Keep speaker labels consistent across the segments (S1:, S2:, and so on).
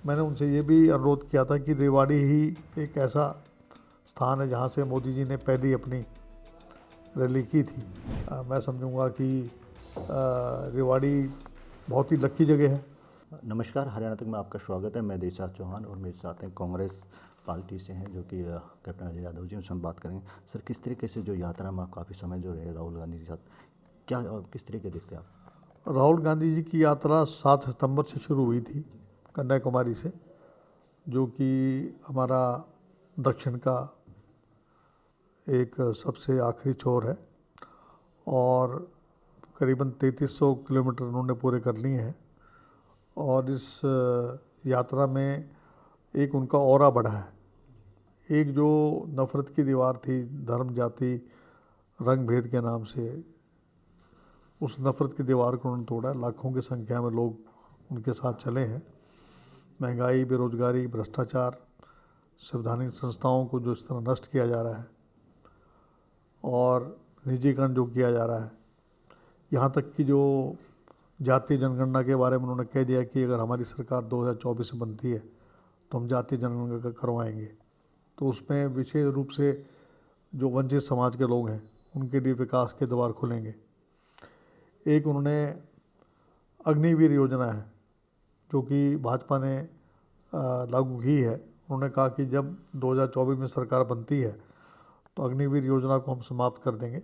S1: मैंने उनसे ये भी अनुरोध किया था कि रेवाड़ी ही एक ऐसा स्थान है जहाँ से मोदी जी ने पहली अपनी रैली की थी। मैं समझूंगा कि रेवाड़ी बहुत ही लकी जगह है।
S2: नमस्कार, हरियाणा तक में आपका स्वागत है। मैं देशराज चौहान और मेरे साथ हैं कांग्रेस पार्टी से हैं जो कि कैप्टन अजय यादव जी, उनसे हम बात करेंगे। सर, किस तरीके से जो यात्रा में आप काफ़ी समय जो रहे राहुल गांधी के साथ, क्या किस तरीके देखते हैं आप?
S1: राहुल गांधी जी की यात्रा 7 सितंबर से शुरू हुई थी कन्याकुमारी से, जो कि हमारा दक्षिण का एक सबसे आखिरी छोर है, और करीबन 3300 किलोमीटर उन्होंने पूरे कर लिए हैं। और इस यात्रा में एक उनका ऑरा बढ़ा है। एक जो नफ़रत की दीवार थी धर्म, जाति, रंग भेद के नाम से, उस नफ़रत की दीवार को उन्होंने तोड़ा। लाखों की संख्या में लोग उनके साथ चले हैं। महंगाई, बेरोजगारी, भ्रष्टाचार, संवैधानिक संस्थाओं को जो इस तरह नष्ट किया जा रहा है और निजीकरण जो किया जा रहा है, यहाँ तक कि जो जातीय जनगणना के बारे में उन्होंने कह दिया कि अगर हमारी सरकार 2024 में बनती है तो हम जातीय जनगणना करवाएंगे। तो उसमें विशेष रूप से जो वंचित समाज के लोग हैं उनके लिए विकास के द्वार खुलेंगे। एक उन्होंने अग्निवीर योजना है जो कि भाजपा ने लागू की है। उन्होंने कहा कि जब 2024 में सरकार बनती है तो अग्निवीर योजना को हम समाप्त कर देंगे,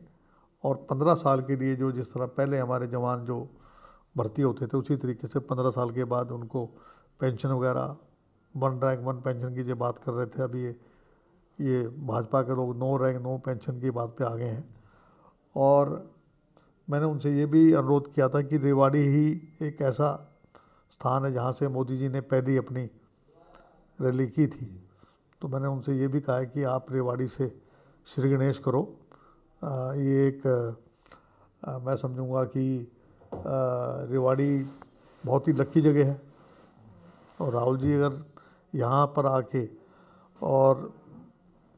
S1: और 15 साल के लिए जो जिस तरह पहले हमारे जवान जो भर्ती होते थे उसी तरीके से 15 साल के बाद उनको पेंशन वगैरह, 1 रैंक 1 पेंशन की जो बात कर रहे थे, अभी ये भाजपा के लोग 9 रैंक 9 पेंशन की बात पे आ गए हैं। और मैंने उनसे ये भी अनुरोध किया था कि रेवाड़ी ही एक ऐसा स्थान है जहाँ से मोदी जी ने पहली अपनी रैली की थी। तो मैंने उनसे ये भी कहा है कि आप रेवाड़ी से श्री गणेश करो। ये एक मैं समझूंगा कि रेवाड़ी बहुत ही लकी जगह है, और राहुल जी अगर यहाँ पर आके और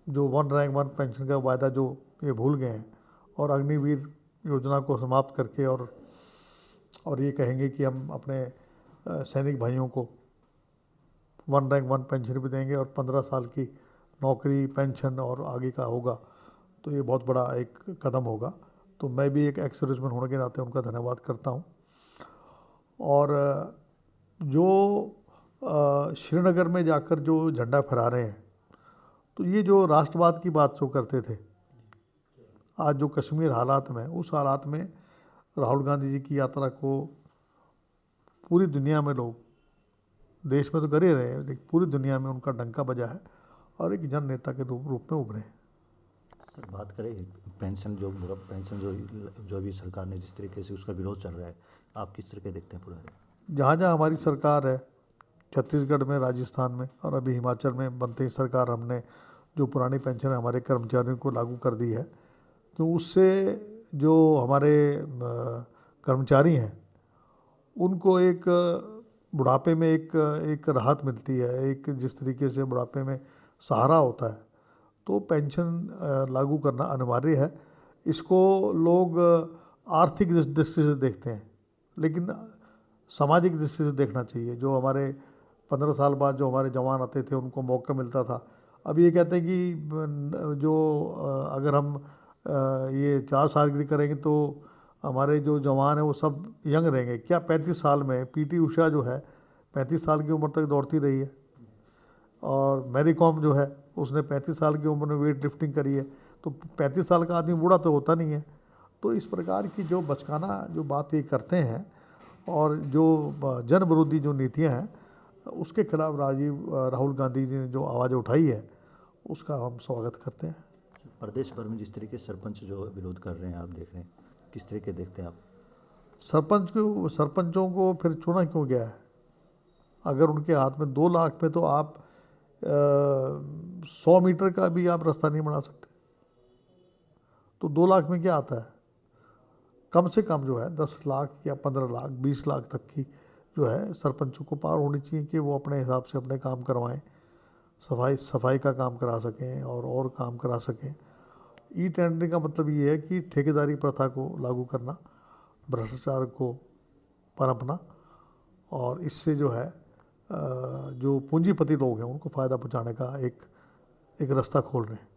S1: जो 1 रैंक 1 पेंशन का वायदा जो ये भूल गए हैं और अग्निवीर योजना को समाप्त करके और ये कहेंगे कि हम अपने सैनिक भाइयों को 1 रैंक 1 पेंशन भी देंगे और 15 साल की नौकरी, पेंशन और आगे का होगा, तो ये बहुत बड़ा एक कदम होगा। तो मैं भी एक एक्स सर्विसमैन होने के नाते उनका धन्यवाद करता हूँ। और जो श्रीनगर में जाकर जो झंडा फहरा रहे हैं, तो ये जो राष्ट्रवाद की बात जो करते थे, आज जो कश्मीर हालात में, उस हालात में राहुल गांधी जी की यात्रा को पूरी दुनिया में लोग, देश में तो कर ही रहे हैं लेकिन पूरी दुनिया में उनका डंका बजा है और एक जन नेता के रूप में उभरे हैं।
S2: सर, बात करें पेंशन जो भी सरकार ने जिस तरीके से उसका विरोध चल रहा है, आप किस तरीके देखते हैं पूरा?
S1: जहाँ जहाँ हमारी सरकार है, छत्तीसगढ़ में, राजस्थान में और अभी हिमाचल में बनते ही सरकार, हमने जो पुरानी पेंशन हमारे कर्मचारियों को लागू कर दी है, क्यों उससे जो हमारे कर्मचारी हैं उनको एक बुढ़ापे में एक राहत मिलती है, एक जिस तरीके से बुढ़ापे में सहारा होता है, तो पेंशन लागू करना अनिवार्य है। इसको लोग आर्थिक दृष्टि से देखते हैं, लेकिन सामाजिक दृष्टि से देखना चाहिए। जो हमारे 15 साल बाद जो हमारे जवान आते थे उनको मौका मिलता था। अब ये कहते हैं कि जो अगर हम ये 4 सालगिरह करेंगे तो हमारे जो जवान है वो सब यंग रहेंगे। क्या 35 साल में पीटी उषा जो है 35 साल की उम्र तक दौड़ती रही है, और मैरी कॉम जो है उसने 35 साल की उम्र में वेट लिफ्टिंग करी है। तो 35 साल का आदमी बूढ़ा तो होता नहीं है। तो इस प्रकार की जो बचकाना जो बात ये करते हैं और जो जन विरोधी जो नीतियाँ हैं, उसके खिलाफ राहुल गांधी जी ने जो आवाज़ उठाई है उसका हम स्वागत करते हैं।
S2: प्रदेश भर में जिस तरीके से सरपंच जो विरोध कर रहे हैं, आप देख रहे हैं, किस तरीके देखते हैं आप?
S1: सरपंचों को फिर चुना क्यों गया है? अगर उनके हाथ में 2 लाख में, तो आप 100 मीटर का भी आप रास्ता नहीं बना सकते। तो 2 लाख में क्या आता है? कम से कम जो है 10 लाख या 15 लाख 20 लाख तक की जो है सरपंचों को पार होनी चाहिए कि वो अपने हिसाब से अपने काम करवाएं, सफाई का काम करा सकें और काम करा सकें। ई टेंडरिंग का मतलब ये है कि ठेकेदारी प्रथा को लागू करना, भ्रष्टाचार को पनपना, और इससे जो है जो पूंजीपति लोग हैं उनको फ़ायदा पहुंचाने का एक रास्ता खोल रहे हैं।